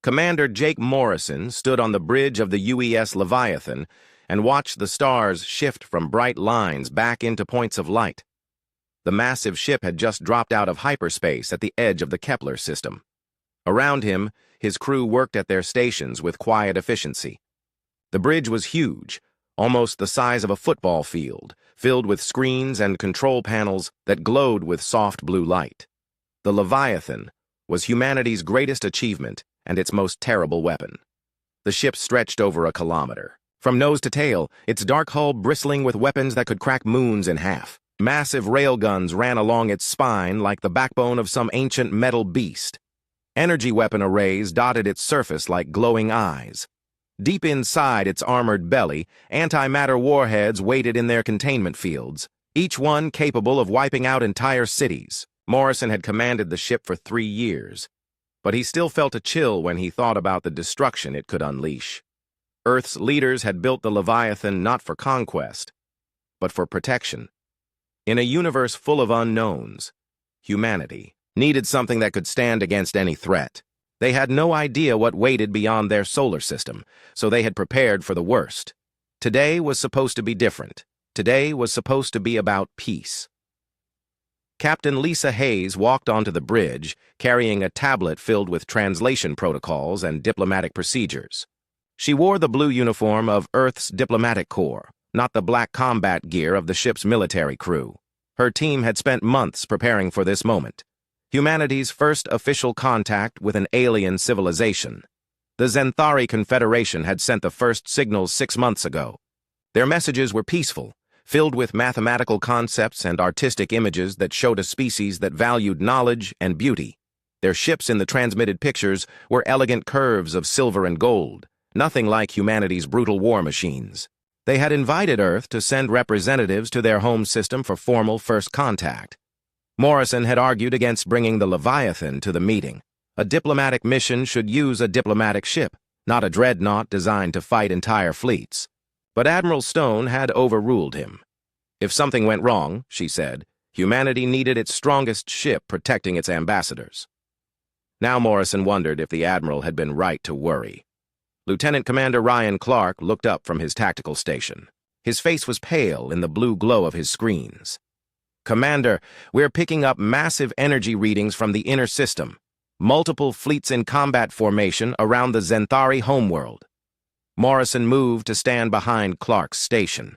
Commander Jake Morrison stood on the bridge of the UES Leviathan and watched the stars shift from bright lines back into points of light. The massive ship had just dropped out of hyperspace at the edge of the Kepler system. Around him, his crew worked at their stations with quiet efficiency. The bridge was huge, almost the size of a football field, filled with screens and control panels that glowed with soft blue light. The Leviathan was humanity's greatest achievement and its most terrible weapon. The ship stretched over a kilometer. From nose to tail, its dark hull bristling with weapons that could crack moons in half. Massive railguns ran along its spine like the backbone of some ancient metal beast. Energy weapon arrays dotted its surface like glowing eyes. Deep inside its armored belly, antimatter warheads waited in their containment fields, each one capable of wiping out entire cities. Morrison had commanded the ship for 3 years, but he still felt a chill when he thought about the destruction it could unleash. Earth's leaders had built the Leviathan not for conquest, but for protection. In a universe full of unknowns, humanity needed something that could stand against any threat. They had no idea what waited beyond their solar system, so they had prepared for the worst. Today was supposed to be different. Today was supposed to be about peace. Captain Lisa Hayes walked onto the bridge, carrying a tablet filled with translation protocols and diplomatic procedures. She wore the blue uniform of Earth's diplomatic corps, not the black combat gear of the ship's military crew. Her team had spent months preparing for this moment. Humanity's first official contact with an alien civilization. The Zenthari Confederation had sent the first signals 6 months ago. Their messages were peaceful, filled with mathematical concepts and artistic images that showed a species that valued knowledge and beauty. Their ships in the transmitted pictures were elegant curves of silver and gold, nothing like humanity's brutal war machines. They had invited Earth to send representatives to their home system for formal first contact. Morrison had argued against bringing the Leviathan to the meeting. A diplomatic mission should use a diplomatic ship, not a dreadnought designed to fight entire fleets. But Admiral Stone had overruled him. If something went wrong, she said, humanity needed its strongest ship protecting its ambassadors. Now Morrison wondered if the Admiral had been right to worry. Lieutenant Commander Ryan Clark looked up from his tactical station. His face was pale in the blue glow of his screens. "Commander, we're picking up massive energy readings from the inner system. Multiple fleets in combat formation around the Zenthari homeworld." Morrison moved to stand behind Clark's station.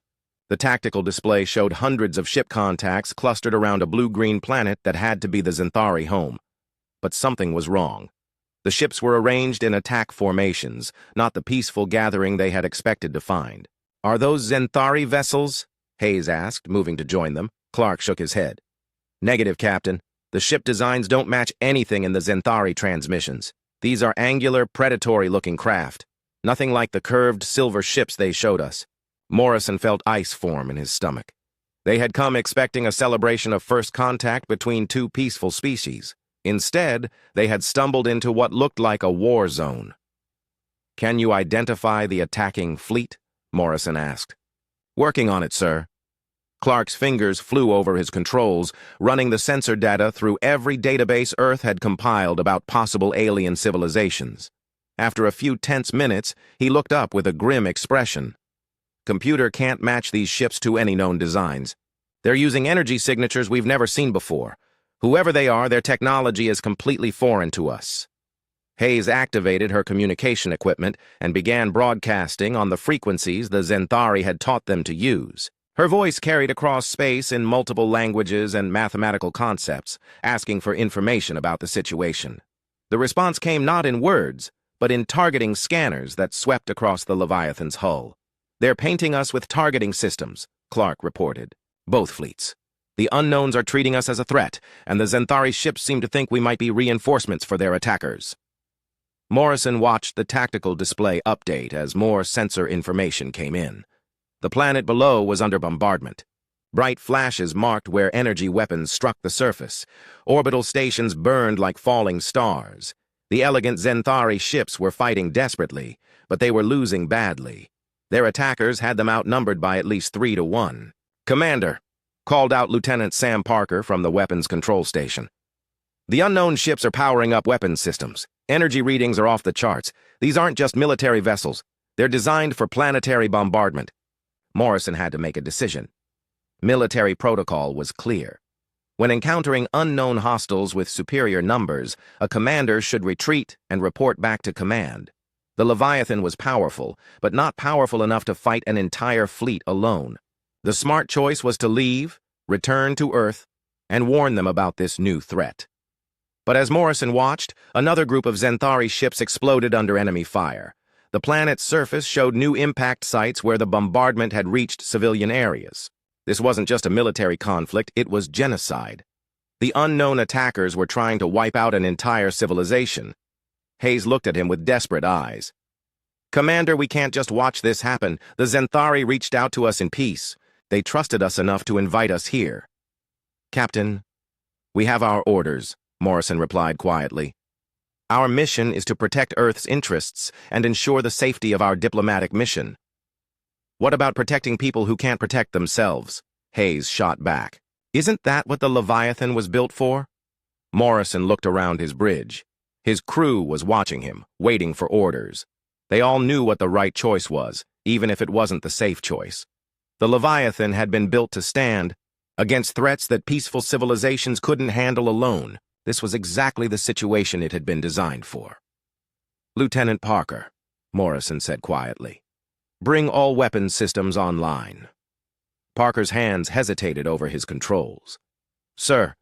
The tactical display showed hundreds of ship contacts clustered around a blue-green planet that had to be the Zenthari home. But something was wrong. The ships were arranged in attack formations, not the peaceful gathering they had expected to find. "Are those Zenthari vessels?" Hayes asked, moving to join them. Clark shook his head. "Negative, Captain. The ship designs don't match anything in the Zenthari transmissions. These are angular, predatory-looking craft. Nothing like the curved silver ships they showed us." Morrison felt ice form in his stomach. They had come expecting a celebration of first contact between two peaceful species. Instead, they had stumbled into what looked like a war zone. "Can you identify the attacking fleet?" Morrison asked. "Working on it, sir." Clark's fingers flew over his controls, running the sensor data through every database Earth had compiled about possible alien civilizations. After a few tense minutes, he looked up with a grim expression. "Computer can't match these ships to any known designs. They're using energy signatures we've never seen before. Whoever they are, their technology is completely foreign to us." Hayes activated her communication equipment and began broadcasting on the frequencies the Zenthari had taught them to use. Her voice carried across space in multiple languages and mathematical concepts, asking for information about the situation. The response came not in words, but in targeting scanners that swept across the Leviathan's hull. "They're painting us with targeting systems," Clark reported. "Both fleets. The unknowns are treating us as a threat, and the Zenthari ships seem to think we might be reinforcements for their attackers." Morrison watched the tactical display update as more sensor information came in. The planet below was under bombardment. Bright flashes marked where energy weapons struck the surface. Orbital stations burned like falling stars. The elegant Zenthari ships were fighting desperately, but they were losing badly. Their attackers had them outnumbered by at least 3-1. "Commander," called out Lieutenant Sam Parker from the weapons control station. The unknown ships are powering up weapons systems. Energy readings are off the charts. These aren't just military vessels. They're designed for planetary bombardment. Morrison had to make a decision. Military protocol was clear. When encountering unknown hostiles with superior numbers, a commander should retreat and report back to command. The Leviathan was powerful, but not powerful enough to fight an entire fleet alone. The smart choice was to leave, return to Earth, and warn them about this new threat. But as Morrison watched, another group of Zenthari ships exploded under enemy fire. The planet's surface showed new impact sites where the bombardment had reached civilian areas. This wasn't just a military conflict, it was genocide. The unknown attackers were trying to wipe out an entire civilization. Hayes looked at him with desperate eyes. "Commander, we can't just watch this happen. The Zenthari reached out to us in peace. They trusted us enough to invite us here." "Captain, we have our orders," Morrison replied quietly. "Our mission is to protect Earth's interests and ensure the safety of our diplomatic mission." "What about protecting people who can't protect themselves?" Hayes shot back. "Isn't that what the Leviathan was built for?" Morrison looked around his bridge. His crew was watching him, waiting for orders. They all knew what the right choice was, even if it wasn't the safe choice. The Leviathan had been built to stand against threats that peaceful civilizations couldn't handle alone. This was exactly the situation it had been designed for. "Lieutenant Parker," Morrison said quietly, "bring all weapons systems online." Parker's hands hesitated over his controls. "Sir,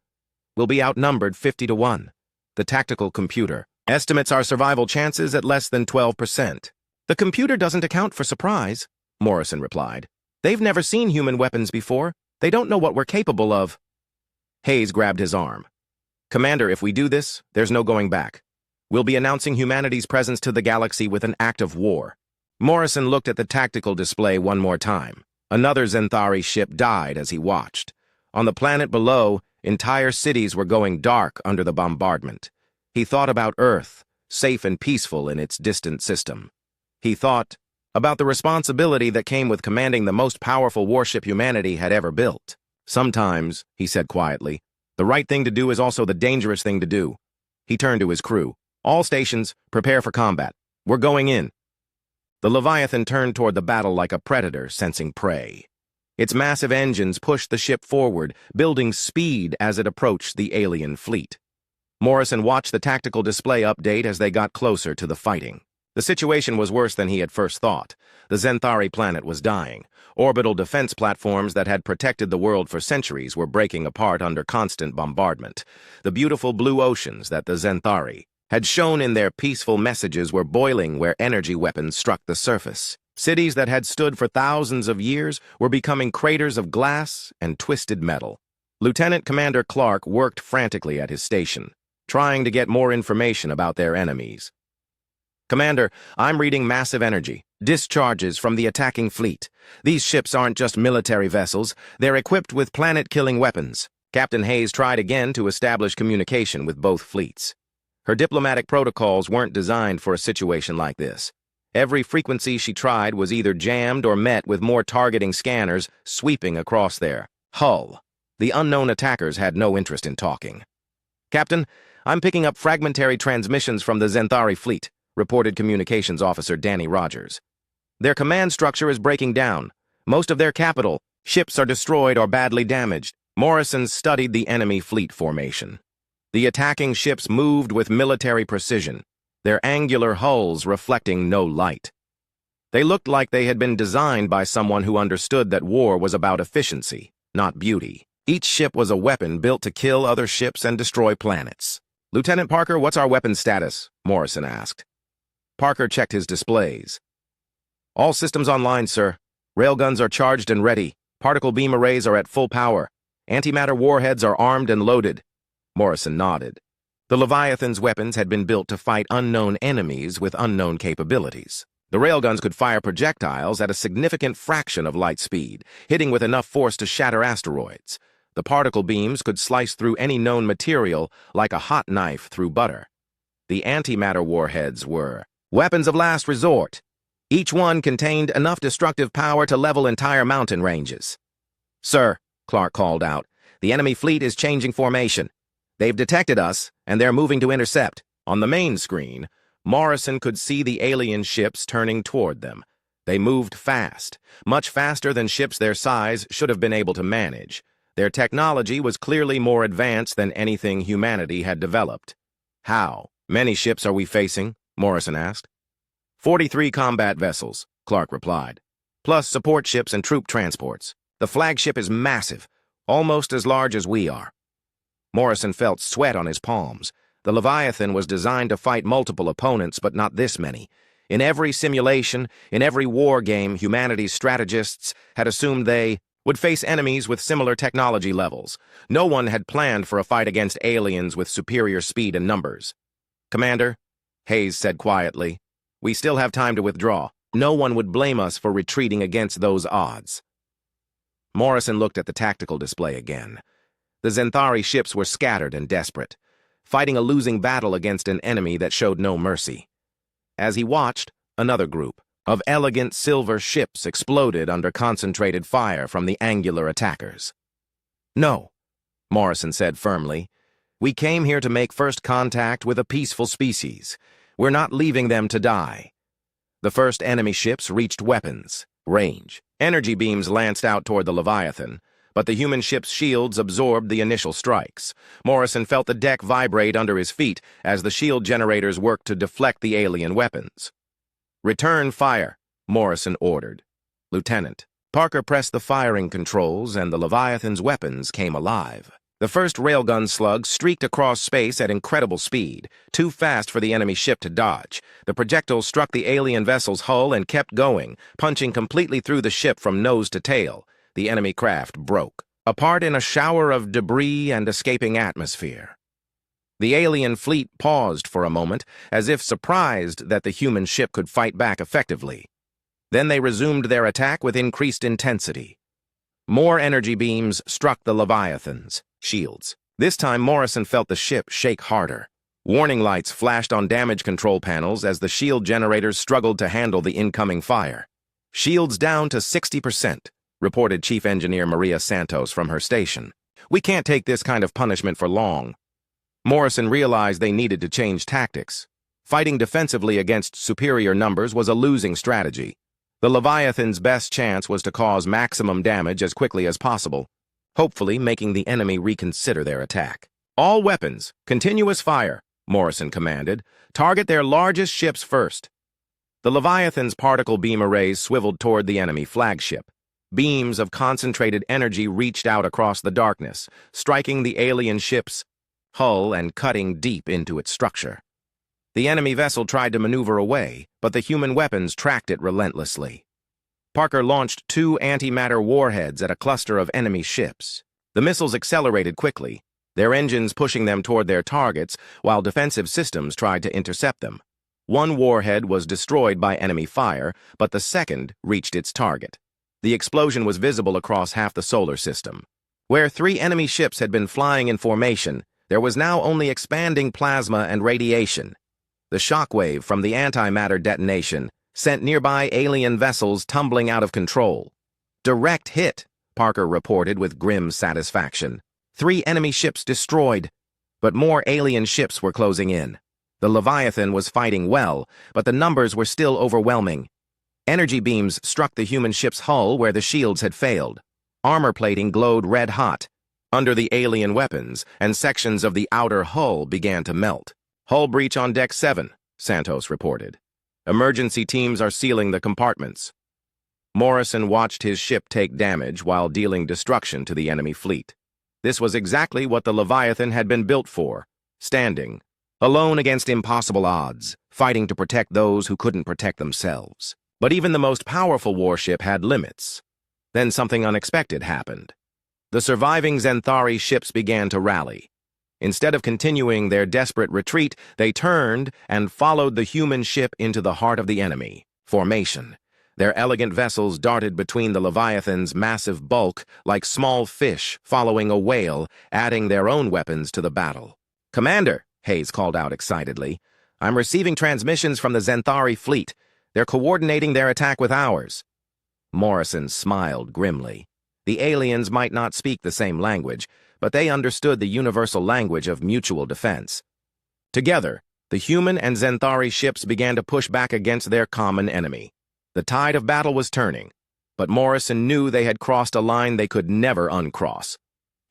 we'll be outnumbered 50-1. The tactical computer estimates our survival chances at less than 12%. "The computer doesn't account for surprise," Morrison replied. "They've never seen human weapons before. They don't know what we're capable of." Hayes grabbed his arm. "Commander, if we do this, there's no going back. We'll be announcing humanity's presence to the galaxy with an act of war." Morrison looked at the tactical display one more time. Another Zenthari ship died as he watched. On the planet below, entire cities were going dark under the bombardment. He thought about Earth, safe and peaceful in its distant system. He thought about the responsibility that came with commanding the most powerful warship humanity had ever built. "Sometimes," he said quietly, "the right thing to do is also the dangerous thing to do." He turned to his crew. "All stations, prepare for combat. We're going in." The Leviathan turned toward the battle like a predator sensing prey. Its massive engines pushed the ship forward, building speed as it approached the alien fleet. Morrison watched the tactical display update as they got closer to the fighting. The situation was worse than he had first thought. The Zenthari planet was dying. Orbital defense platforms that had protected the world for centuries were breaking apart under constant bombardment. The beautiful blue oceans that the Zenthari had shown in their peaceful messages were boiling where energy weapons struck the surface. Cities that had stood for thousands of years were becoming craters of glass and twisted metal. Lieutenant Commander Clark worked frantically at his station, trying to get more information about their enemies. "Commander, I'm reading massive energy discharges from the attacking fleet. These ships aren't just military vessels, they're equipped with planet-killing weapons." Captain Hayes tried again to establish communication with both fleets. Her diplomatic protocols weren't designed for a situation like this. Every frequency she tried was either jammed or met with more targeting scanners sweeping across their hull. The unknown attackers had no interest in talking. "Captain, I'm picking up fragmentary transmissions from the Zenthari fleet," reported Communications Officer Danny Rogers. "Their command structure is breaking down. Most of their capital, ships are destroyed or badly damaged." Morrison studied the enemy fleet formation. The attacking ships moved with military precision, their angular hulls reflecting no light. They looked like they had been designed by someone who understood that war was about efficiency, not beauty. Each ship was a weapon built to kill other ships and destroy planets. "Lieutenant Parker, what's our weapons status?" Morrison asked. Parker checked his displays. "All systems online, sir. Railguns are charged and ready. Particle beam arrays are at full power. Antimatter warheads are armed and loaded." Morrison nodded. The Leviathan's weapons had been built to fight unknown enemies with unknown capabilities. The railguns could fire projectiles at a significant fraction of light speed, hitting with enough force to shatter asteroids. The particle beams could slice through any known material like a hot knife through butter. The antimatter warheads were weapons of last resort. Each one contained enough destructive power to level entire mountain ranges. "Sir," Clark called out, "the enemy fleet is changing formation. They've detected us, and they're moving to intercept. On the main screen, Morrison could see the alien ships turning toward them. They moved fast, much faster than ships their size should have been able to manage. Their technology was clearly more advanced than anything humanity had developed. How many ships are we facing? Morrison asked. 43 combat vessels, Clark replied, plus support ships and troop transports. The flagship is massive, almost as large as we are. Morrison felt sweat on his palms. The Leviathan was designed to fight multiple opponents, but not this many. In every simulation, in every war game, humanity's strategists had assumed they would face enemies with similar technology levels. No one had planned for a fight against aliens with superior speed and numbers. "Commander," Hayes said quietly, "we still have time to withdraw. No one would blame us for retreating against those odds." Morrison looked at the tactical display again. The Zenthari ships were scattered and desperate, fighting a losing battle against an enemy that showed no mercy. As he watched, another group of elegant silver ships exploded under concentrated fire from the angular attackers. "No," Morrison said firmly. "We came here to make first contact with a peaceful species. We're not leaving them to die." The first enemy ships reached weapons range. Energy beams lanced out toward the Leviathan, but the human ship's shields absorbed the initial strikes. Morrison felt the deck vibrate under his feet as the shield generators worked to deflect the alien weapons. "Return fire," Morrison ordered. "Lieutenant." Parker pressed the firing controls, and the Leviathan's weapons came alive. The first railgun slug streaked across space at incredible speed, too fast for the enemy ship to dodge. The projectile struck the alien vessel's hull and kept going, punching completely through the ship from nose to tail. The enemy craft broke, apart in a shower of debris and escaping atmosphere. The alien fleet paused for a moment, as if surprised that the human ship could fight back effectively. Then they resumed their attack with increased intensity. More energy beams struck the Leviathan's shields. This time Morrison felt the ship shake harder. Warning lights flashed on damage control panels as the shield generators struggled to handle the incoming fire. "Shields down to 60%. Reported Chief Engineer Maria Santos from her station. "We can't take this kind of punishment for long." Morrison realized they needed to change tactics. Fighting defensively against superior numbers was a losing strategy. The Leviathan's best chance was to cause maximum damage as quickly as possible, hopefully making the enemy reconsider their attack. "All weapons, continuous fire," Morrison commanded. "Target their largest ships first." The Leviathan's particle beam arrays swiveled toward the enemy flagship. Beams of concentrated energy reached out across the darkness, striking the alien ship's hull and cutting deep into its structure. The enemy vessel tried to maneuver away, but the human weapons tracked it relentlessly. Parker launched 2 antimatter warheads at a cluster of enemy ships. The missiles accelerated quickly, their engines pushing them toward their targets while defensive systems tried to intercept them. One warhead was destroyed by enemy fire, but the second reached its target. The explosion was visible across half the solar system. Where 3 enemy ships had been flying in formation, there was now only expanding plasma and radiation. The shockwave from the antimatter detonation sent nearby alien vessels tumbling out of control. "Direct hit," Parker reported with grim satisfaction. 3 enemy ships destroyed, but more alien ships were closing in. The Leviathan was fighting well, but the numbers were still overwhelming. Energy beams struck the human ship's hull where the shields had failed. Armor plating glowed red-hot under the alien weapons, and sections of the outer hull began to melt. "Hull breach on Deck 7, Santos reported. "Emergency teams are sealing the compartments." Morrison watched his ship take damage while dealing destruction to the enemy fleet. This was exactly what the Leviathan had been built for, standing, alone against impossible odds, fighting to protect those who couldn't protect themselves. But even the most powerful warship had limits. Then something unexpected happened. The surviving Zenthari ships began to rally. Instead of continuing their desperate retreat, they turned and followed the human ship into the heart of the enemy. Formation. Their elegant vessels darted between the Leviathan's massive bulk like small fish following a whale, adding their own weapons to the battle. "Commander," Hayes called out excitedly, "I'm receiving transmissions from the Zenthari fleet. They're coordinating their attack with ours." Morrison smiled grimly. The aliens might not speak the same language, but they understood the universal language of mutual defense. Together, the human and Zenthari ships began to push back against their common enemy. The tide of battle was turning, but Morrison knew they had crossed a line they could never uncross.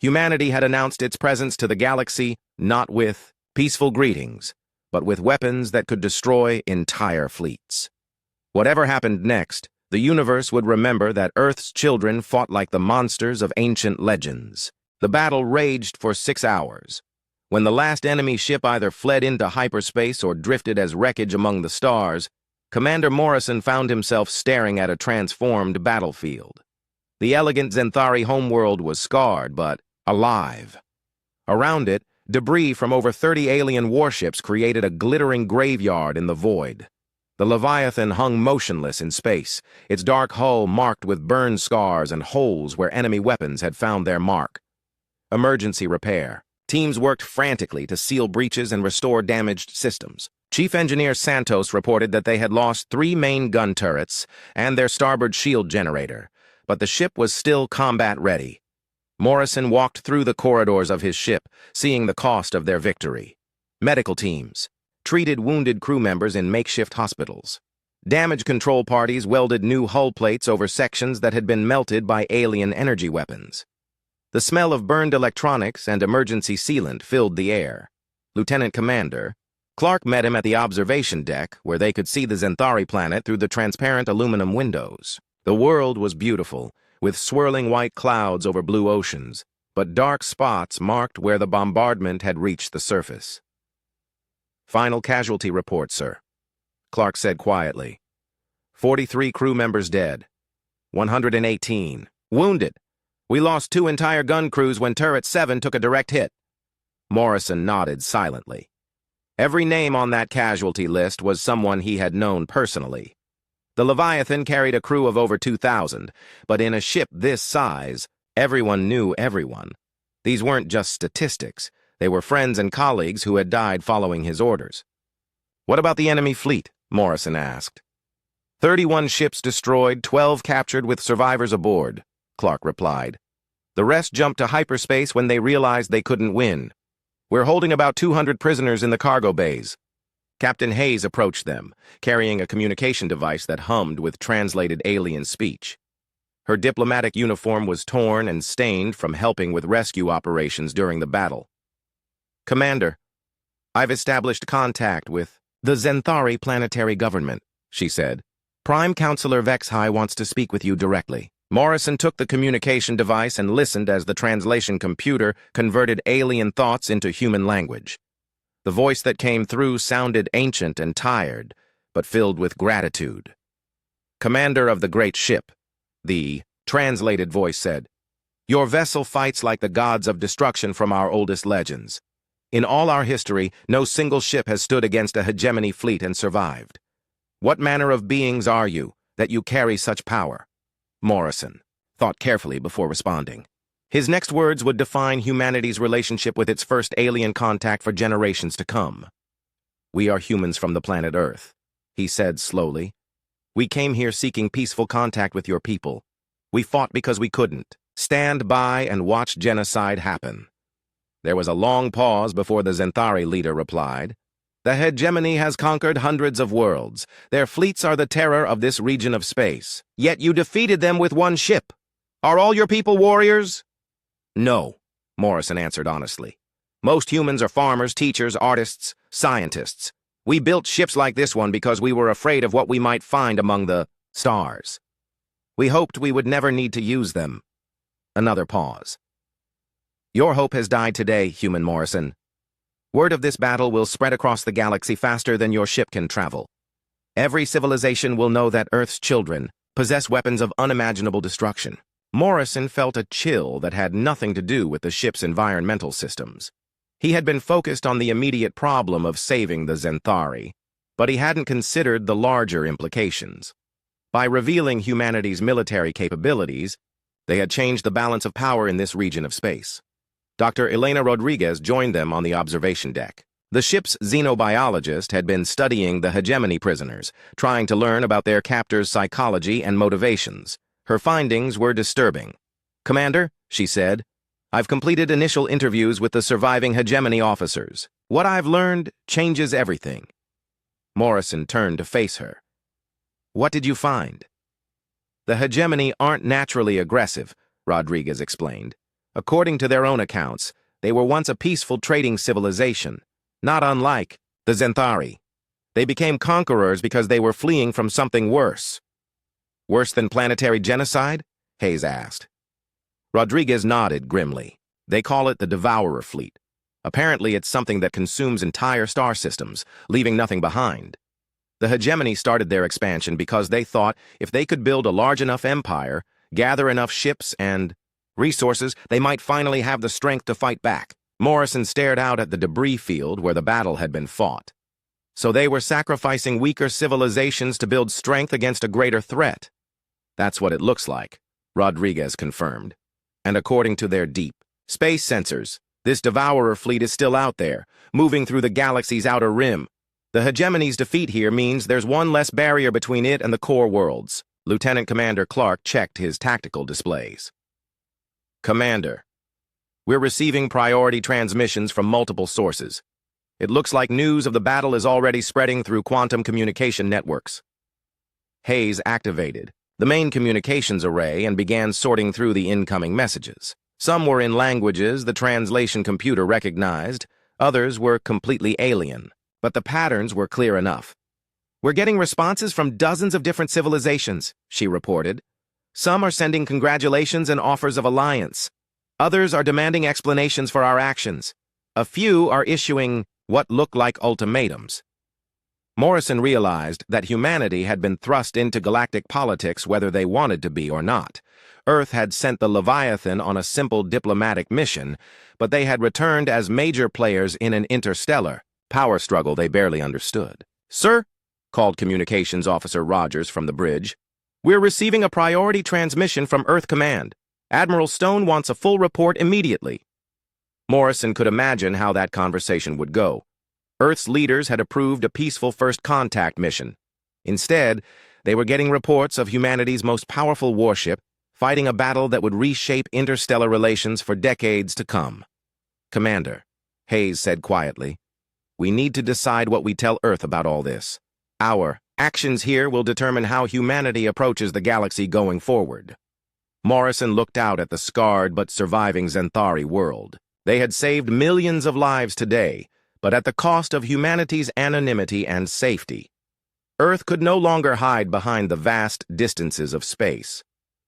Humanity had announced its presence to the galaxy not with peaceful greetings, but with weapons that could destroy entire fleets. Whatever happened next, the universe would remember that Earth's children fought like the monsters of ancient legends. The battle raged for 6 hours. When the last enemy ship either fled into hyperspace or drifted as wreckage among the stars, Commander Morrison found himself staring at a transformed battlefield. The elegant Zenthari homeworld was scarred, but alive. Around it, debris from over 30 alien warships created a glittering graveyard in the void. The Leviathan hung motionless in space, its dark hull marked with burn scars and holes where enemy weapons had found their mark. Emergency repair. Teams worked frantically to seal breaches and restore damaged systems. Chief Engineer Santos reported that they had lost 3 main gun turrets and their starboard shield generator, but the ship was still combat-ready. Morrison walked through the corridors of his ship, seeing the cost of their victory. Medical teams treated wounded crew members in makeshift hospitals. Damage control parties welded new hull plates over sections that had been melted by alien energy weapons. The smell of burned electronics and emergency sealant filled the air. Lieutenant Commander Clark met him at the observation deck, where they could see the Zenthari planet through the transparent aluminum windows. The world was beautiful, with swirling white clouds over blue oceans, but dark spots marked where the bombardment had reached the surface. "Final casualty report, sir," Clark said quietly. 43 crew members dead. 118 wounded. We lost 2 entire gun crews when Turret 7 took a direct hit. Morrison nodded silently. Every name on that casualty list was someone he had known personally. The Leviathan carried a crew of over 2,000, but in a ship this size, everyone knew everyone. These weren't just statistics. They were friends and colleagues who had died following his orders. "What about the enemy fleet?" Morrison asked. 31 ships destroyed, 12 captured with survivors aboard," Clark replied. "The rest jumped to hyperspace when they realized they couldn't win. We're holding about 200 prisoners in the cargo bays." Captain Hayes approached them, carrying a communication device that hummed with translated alien speech. Her diplomatic uniform was torn and stained from helping with rescue operations during the battle. "Commander, I've established contact with the Zenthari planetary government," she said. "Prime Counselor Vexhai wants to speak with you directly." Morrison took the communication device and listened as the translation computer converted alien thoughts into human language. The voice that came through sounded ancient and tired, but filled with gratitude. "Commander of the great ship," the translated voice said, "your vessel fights like the gods of destruction from our oldest legends. In all our history, no single ship has stood against a hegemony fleet and survived. What manner of beings are you, that you carry such power?" Morrison thought carefully before responding. His next words would define humanity's relationship with its first alien contact for generations to come. "We are humans from the planet Earth," he said slowly. "We came here seeking peaceful contact with your people. We fought because we couldn't stand by and watch genocide happen." There was a long pause before the Zenthari leader replied. "The hegemony has conquered hundreds of worlds. Their fleets are the terror of this region of space. Yet you defeated them with 1 ship. Are all your people warriors?" "No," Morrison answered honestly. "Most humans are farmers, teachers, artists, scientists. We built ships like this one because we were afraid of what we might find among the stars. We hoped we would never need to use them." Another pause. "Your hope has died today, human Morrison. Word of this battle will spread across the galaxy faster than your ship can travel. Every civilization will know that Earth's children possess weapons of unimaginable destruction." Morrison felt a chill that had nothing to do with the ship's environmental systems. He had been focused on the immediate problem of saving the Zenthari, but he hadn't considered the larger implications. By revealing humanity's military capabilities, they had changed the balance of power in this region of space. Dr. Elena Rodriguez joined them on the observation deck. The ship's xenobiologist had been studying the hegemony prisoners, trying to learn about their captors' psychology and motivations. Her findings were disturbing. "Commander," she said, I've completed initial interviews with the surviving hegemony officers. What I've learned changes everything. Morrison turned to face her. What did you find? The hegemony aren't naturally aggressive, Rodriguez explained. According to their own accounts, they were once a peaceful trading civilization, not unlike the Zenthari. They became conquerors because they were fleeing from something worse. Worse than planetary genocide? Hayes asked. Rodriguez nodded grimly. They call it the Devourer Fleet. Apparently, it's something that consumes entire star systems, leaving nothing behind. The hegemony started their expansion because they thought if they could build a large enough empire, gather enough ships and resources, they might finally have the strength to fight back. Morrison stared out at the debris field where the battle had been fought. So they were sacrificing weaker civilizations to build strength against a greater threat. That's what it looks like, Rodriguez confirmed. And according to their deep space sensors, this Devourer fleet is still out there, moving through the galaxy's outer rim. The hegemony's defeat here means there's one less barrier between it and the core worlds. Lieutenant Commander Clark checked his tactical displays. Commander, we're receiving priority transmissions from multiple sources. It looks like news of the battle is already spreading through quantum communication networks. Hayes activated the main communications array and began sorting through the incoming messages. Some were in languages the translation computer recognized, others were completely alien, but the patterns were clear enough. We're getting responses from dozens of different civilizations, she reported. Some are sending congratulations and offers of alliance. Others are demanding explanations for our actions. A few are issuing what look like ultimatums. Morrison realized that humanity had been thrust into galactic politics whether they wanted to be or not. Earth had sent the Leviathan on a simple diplomatic mission, but they had returned as major players in an interstellar power struggle they barely understood. Sir, called Communications Officer Rogers from the bridge, we're receiving a priority transmission from Earth Command. Admiral Stone wants a full report immediately. Morrison could imagine how that conversation would go. Earth's leaders had approved a peaceful first contact mission. Instead, they were getting reports of humanity's most powerful warship fighting a battle that would reshape interstellar relations for decades to come. Commander, Hayes said quietly, we need to decide what we tell Earth about all this. Our actions here will determine how humanity approaches the galaxy going forward. Morrison looked out at the scarred but surviving Zenthari world. They had saved millions of lives today, but at the cost of humanity's anonymity and safety. Earth could no longer hide behind the vast distances of space.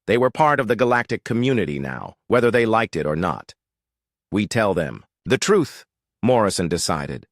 They were part of the galactic community now, whether they liked it or not. We tell them the truth, Morrison decided.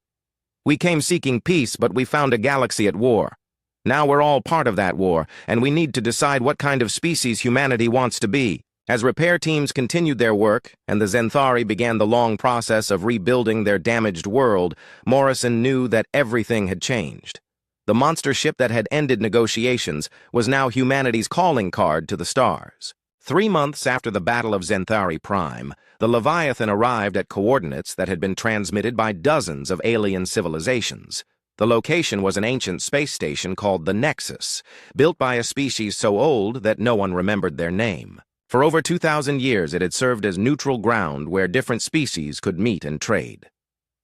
We came seeking peace, but we found a galaxy at war. Now we're all part of that war, and we need to decide what kind of species humanity wants to be. As repair teams continued their work, and the Zenthari began the long process of rebuilding their damaged world, Morrison knew that everything had changed. The monster ship that had ended negotiations was now humanity's calling card to the stars. 3 months after the Battle of Zenthari Prime, the Leviathan arrived at coordinates that had been transmitted by dozens of alien civilizations. The location was an ancient space station called the Nexus, built by a species so old that no one remembered their name. For over 2,000 years, it had served as neutral ground where different species could meet and trade.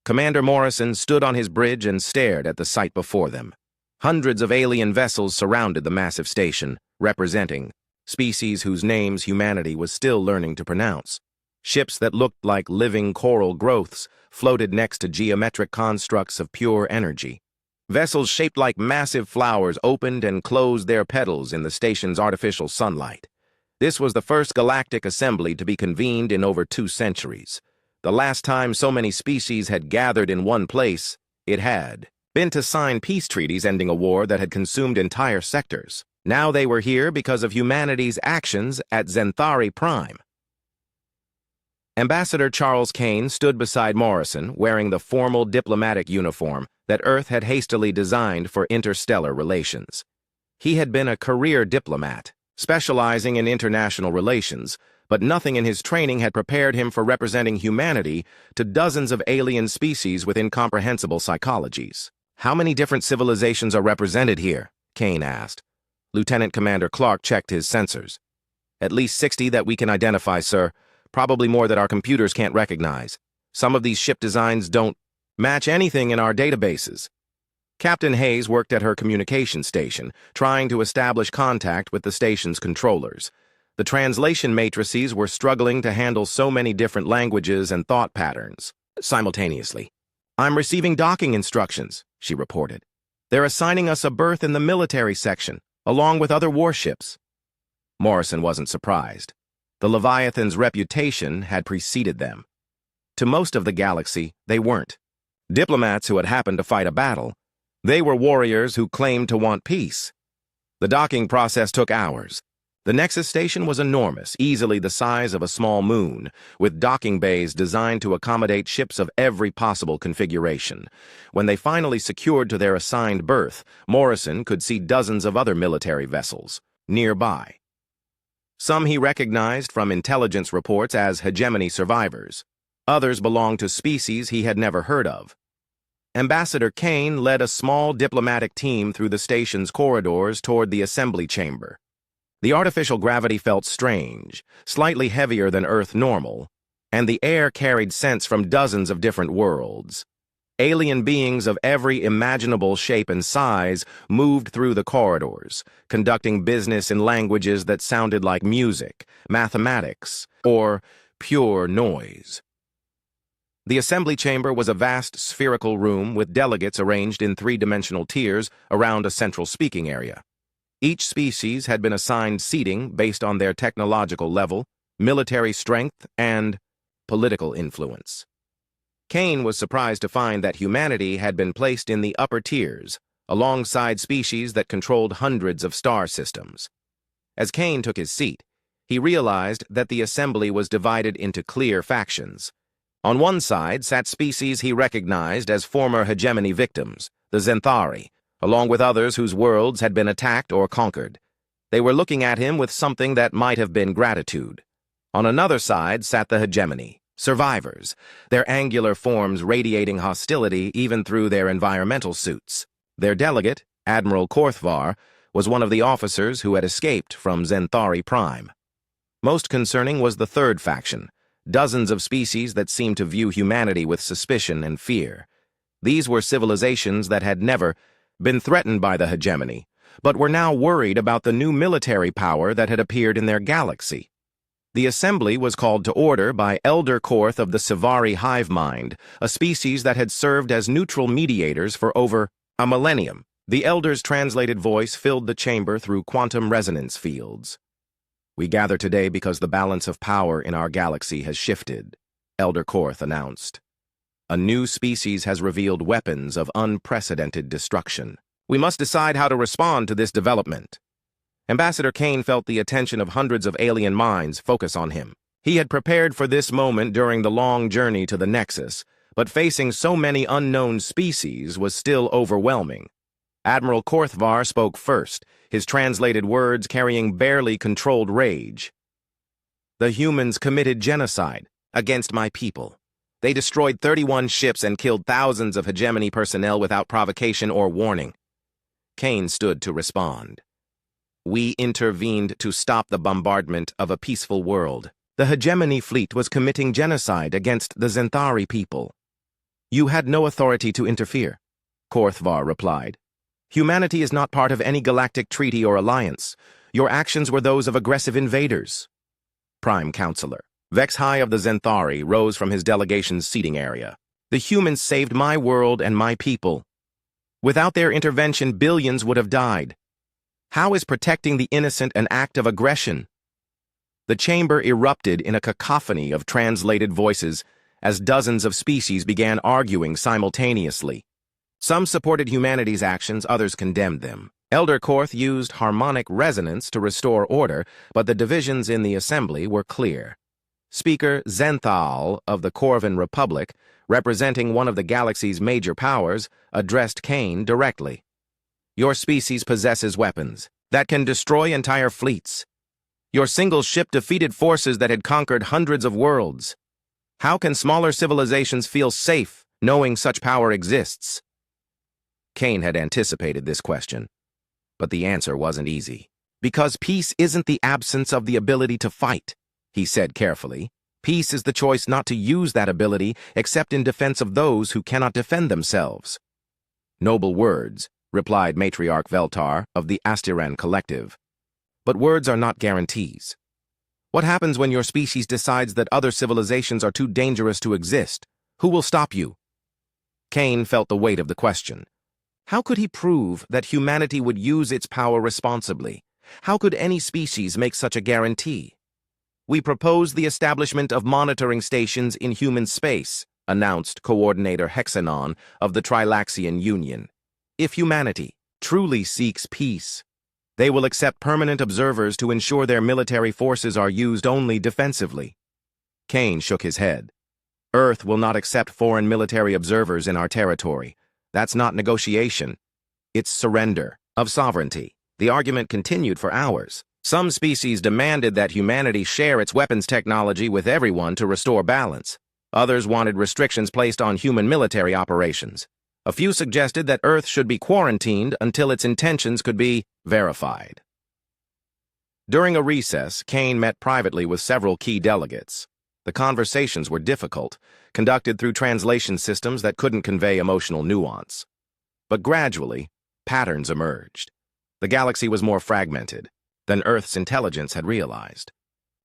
Commander Morrison stood on his bridge and stared at the sight before them. Hundreds of alien vessels surrounded the massive station, representing species whose names humanity was still learning to pronounce. Ships that looked like living coral growths floated next to geometric constructs of pure energy. Vessels shaped like massive flowers opened and closed their petals in the station's artificial sunlight. This was the first galactic assembly to be convened in over 2 centuries. The last time so many species had gathered in one place, it had been to sign peace treaties ending a war that had consumed entire sectors. Now they were here because of humanity's actions at Zenthari Prime. Ambassador Charles Kane stood beside Morrison, wearing the formal diplomatic uniform that Earth had hastily designed for interstellar relations. He had been a career diplomat, specializing in international relations, but nothing in his training had prepared him for representing humanity to dozens of alien species with incomprehensible psychologies. How many different civilizations are represented here? Kane asked. Lieutenant Commander Clark checked his sensors. At least 60 that we can identify, sir. Probably more that our computers can't recognize. Some of these ship designs don't match anything in our databases. Captain Hayes worked at her communication station, trying to establish contact with the station's controllers. The translation matrices were struggling to handle so many different languages and thought patterns simultaneously. "I'm receiving docking instructions," she reported. "They're assigning us a berth in the military section, along with other warships." Morrison wasn't surprised. The Leviathan's reputation had preceded them. To most of the galaxy, they weren't diplomats who had happened to fight a battle. They were warriors who claimed to want peace. The docking process took hours. The Nexus station was enormous, easily the size of a small moon, with docking bays designed to accommodate ships of every possible configuration. When they finally secured to their assigned berth, Morrison could see dozens of other military vessels nearby. Some he recognized from intelligence reports as hegemony survivors. Others belonged to species he had never heard of. Ambassador Kane led a small diplomatic team through the station's corridors toward the assembly chamber. The artificial gravity felt strange, slightly heavier than Earth normal, and the air carried scents from dozens of different worlds. Alien beings of every imaginable shape and size moved through the corridors, conducting business in languages that sounded like music, mathematics, or pure noise. The assembly chamber was a vast spherical room with delegates arranged in three-dimensional tiers around a central speaking area. Each species had been assigned seating based on their technological level, military strength, and political influence. Kane was surprised to find that humanity had been placed in the upper tiers, alongside species that controlled hundreds of star systems. As Kane took his seat, he realized that the assembly was divided into clear factions. On one side sat species he recognized as former hegemony victims, the Zenthari, along with others whose worlds had been attacked or conquered. They were looking at him with something that might have been gratitude. On another side sat the hegemony, survivors, their angular forms radiating hostility even through their environmental suits. Their delegate, Admiral Korthvar, was one of the officers who had escaped from Zenthari Prime. Most concerning was the third faction, dozens of species that seemed to view humanity with suspicion and fear. These were civilizations that had never been threatened by the hegemony, but were now worried about the new military power that had appeared in their galaxy. The assembly was called to order by Elder Korth of the Sivari hive mind, a species that had served as neutral mediators for over a millennium. The Elder's translated voice filled the chamber through quantum resonance fields. "We gather today because the balance of power in our galaxy has shifted," Elder Korth announced. "A new species has revealed weapons of unprecedented destruction. We must decide how to respond to this development." Ambassador Kane felt the attention of hundreds of alien minds focus on him. He had prepared for this moment during the long journey to the Nexus, but facing so many unknown species was still overwhelming. Admiral Korthvar spoke first, his translated words carrying barely controlled rage. "The humans committed genocide against my people. They destroyed 31 ships and killed thousands of hegemony personnel without provocation or warning." Kane stood to respond. "We intervened to stop the bombardment of a peaceful world. The hegemony fleet was committing genocide against the Zenthari people." "You had no authority to interfere," Korthvar replied. "Humanity is not part of any galactic treaty or alliance. Your actions were those of aggressive invaders." Prime Counselor Vex High of the Zenthari rose from his delegation's seating area. "The humans saved my world and my people. Without their intervention, billions would have died. How is protecting the innocent an act of aggression?" The chamber erupted in a cacophony of translated voices as dozens of species began arguing simultaneously. Some supported humanity's actions, others condemned them. Elder Korth used harmonic resonance to restore order, but the divisions in the assembly were clear. Speaker Zenthal of the Corvan Republic, representing one of the galaxy's major powers, addressed Kane directly. "Your species possesses weapons that can destroy entire fleets. Your single ship defeated forces that had conquered hundreds of worlds. How can smaller civilizations feel safe knowing such power exists?" Kane had anticipated this question, but the answer wasn't easy. "Because peace isn't the absence of the ability to fight," he said carefully. Peace is the choice not to use that ability except in defense of those who cannot defend themselves. Noble words, replied Matriarch Veltar of the Astiran Collective. But words are not guarantees. What happens when your species decides that other civilizations are too dangerous to exist? Who will stop you? Kane felt the weight of the question. How could he prove that humanity would use its power responsibly? How could any species make such a guarantee? We propose the establishment of monitoring stations in human space, announced Coordinator Hexanon of the Trilaxian Union. If humanity truly seeks peace, they will accept permanent observers to ensure their military forces are used only defensively. Kane shook his head. Earth will not accept foreign military observers in our territory. That's not negotiation. It's surrender of sovereignty. The argument continued for hours. Some species demanded that humanity share its weapons technology with everyone to restore balance. Others wanted restrictions placed on human military operations. A few suggested that Earth should be quarantined until its intentions could be verified. During a recess, Kane met privately with several key delegates. The conversations were difficult, conducted through translation systems that couldn't convey emotional nuance. But gradually, patterns emerged. The galaxy was more fragmented than Earth's intelligence had realized.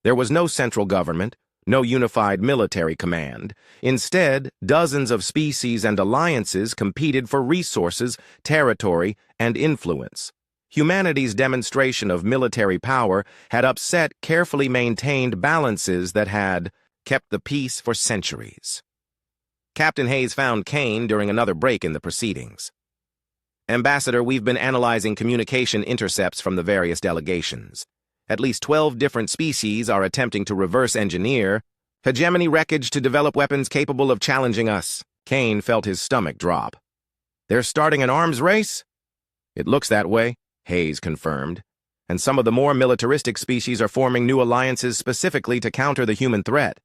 There was no central government, no unified military command. Instead, dozens of species and alliances competed for resources, territory, and influence. Humanity's demonstration of military power had upset carefully maintained balances that had kept the peace for centuries. Captain Hayes found Kane during another break in the proceedings. Ambassador, we've been analyzing communication intercepts from the various delegations. At least 12 different species are attempting to reverse engineer hegemony wreckage to develop weapons capable of challenging us. Kane felt his stomach drop. They're starting an arms race? It looks that way, Hayes confirmed. And some of the more militaristic species are forming new alliances specifically to counter the human threat.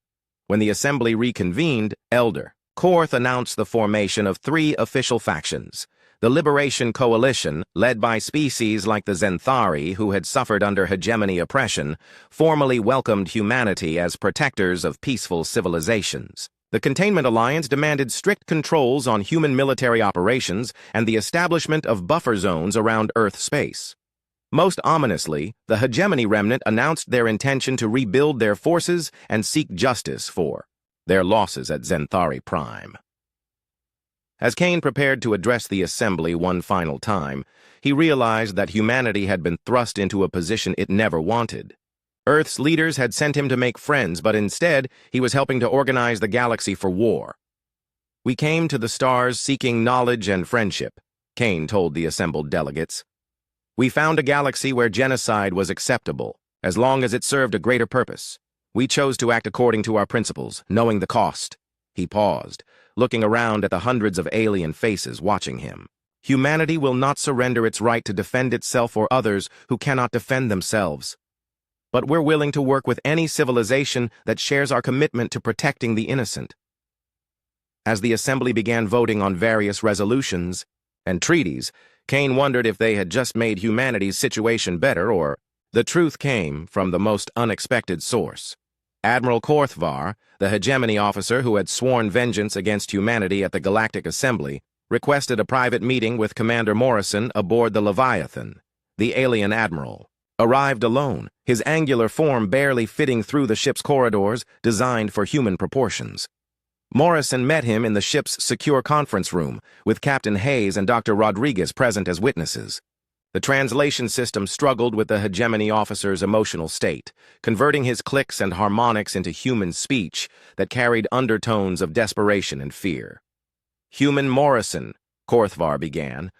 When the assembly reconvened, Elder Korth announced the formation of 3 official factions. The Liberation Coalition, led by species like the Zenthari who had suffered under hegemony oppression, formally welcomed humanity as protectors of peaceful civilizations. The Containment Alliance demanded strict controls on human military operations and the establishment of buffer zones around Earth space. Most ominously, the hegemony remnant announced their intention to rebuild their forces and seek justice for their losses at Zenthari Prime. As Kane prepared to address the assembly one final time, he realized that humanity had been thrust into a position it never wanted. Earth's leaders had sent him to make friends, but instead, he was helping to organize the galaxy for war. We came to the stars seeking knowledge and friendship, Kane told the assembled delegates. We found a galaxy where genocide was acceptable, as long as it served a greater purpose. We chose to act according to our principles, knowing the cost. He paused, looking around at the hundreds of alien faces watching him. Humanity will not surrender its right to defend itself or others who cannot defend themselves. But we're willing to work with any civilization that shares our commitment to protecting the innocent. As the assembly began voting on various resolutions and treaties, Kane wondered if they had just made humanity's situation better or the truth came from the most unexpected source. Admiral Korthvar, the hegemony officer who had sworn vengeance against humanity at the Galactic Assembly, requested a private meeting with Commander Morrison aboard the Leviathan. The alien admiral arrived alone, his angular form barely fitting through the ship's corridors designed for human proportions. Morrison met him in the ship's secure conference room, with Captain Hayes and Dr. Rodriguez present as witnesses. The translation system struggled with the hegemony officer's emotional state, converting his clicks and harmonics into human speech that carried undertones of desperation and fear. Human Morrison, Korthvar began,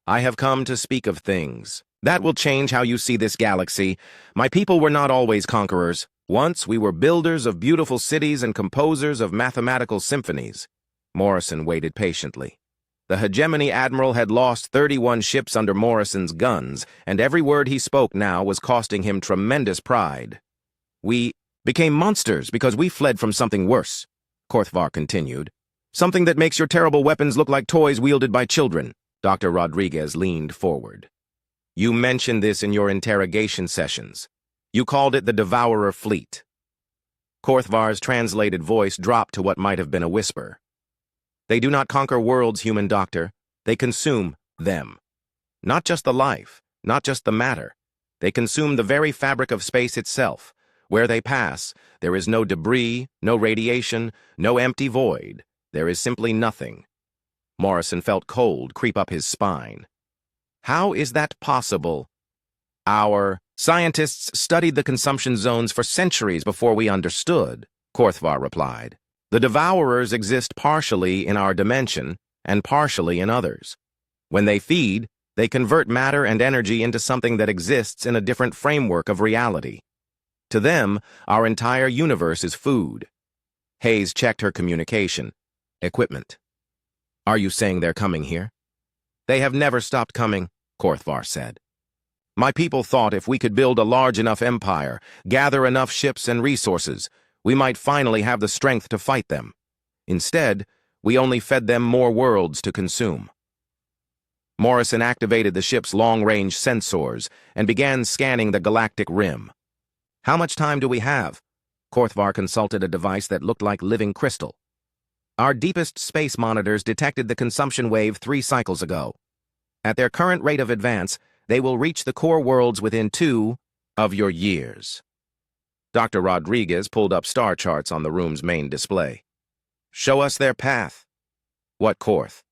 I have come to speak of things. That will change how you see this galaxy. My people were not always conquerors. Once we were builders of beautiful cities and composers of mathematical symphonies. Morrison waited patiently. The hegemony admiral had lost 31 ships under Morrison's guns, and every word he spoke now was costing him tremendous pride. We became monsters because we fled from something worse, Korthvar continued. Something that makes your terrible weapons look like toys wielded by children. Dr. Rodriguez leaned forward. You mentioned this in your interrogation sessions. You called it the Devourer Fleet. Korthvar's translated voice dropped to what might have been a whisper. They do not conquer worlds, human doctor. They consume them. Not just the life, not just the matter. They consume the very fabric of space itself. Where they pass, there is no debris, no radiation, no empty void. There is simply nothing. Morrison felt cold creep up his spine. How is that possible? Our scientists studied the consumption zones for centuries before we understood, Korthvar replied. The devourers exist partially in our dimension and partially in others. When they feed, they convert matter and energy into something that exists in a different framework of reality. To them, our entire universe is food. Hayes checked her communication. Equipment. Are you saying they're coming here? They have never stopped coming, Korthvar said. My people thought if we could build a large enough empire, gather enough ships and resources, we might finally have the strength to fight them. Instead, we only fed them more worlds to consume. Morrison activated the ship's long-range sensors and began scanning the galactic rim. How much time do we have? Korthvar consulted a device that looked like living crystal. Our deepest space monitors detected the consumption wave 3 cycles ago. At their current rate of advance, they will reach the core worlds within 2 of your years. Dr. Rodriguez pulled up star charts on the room's main display. Show us their path. What, Korth?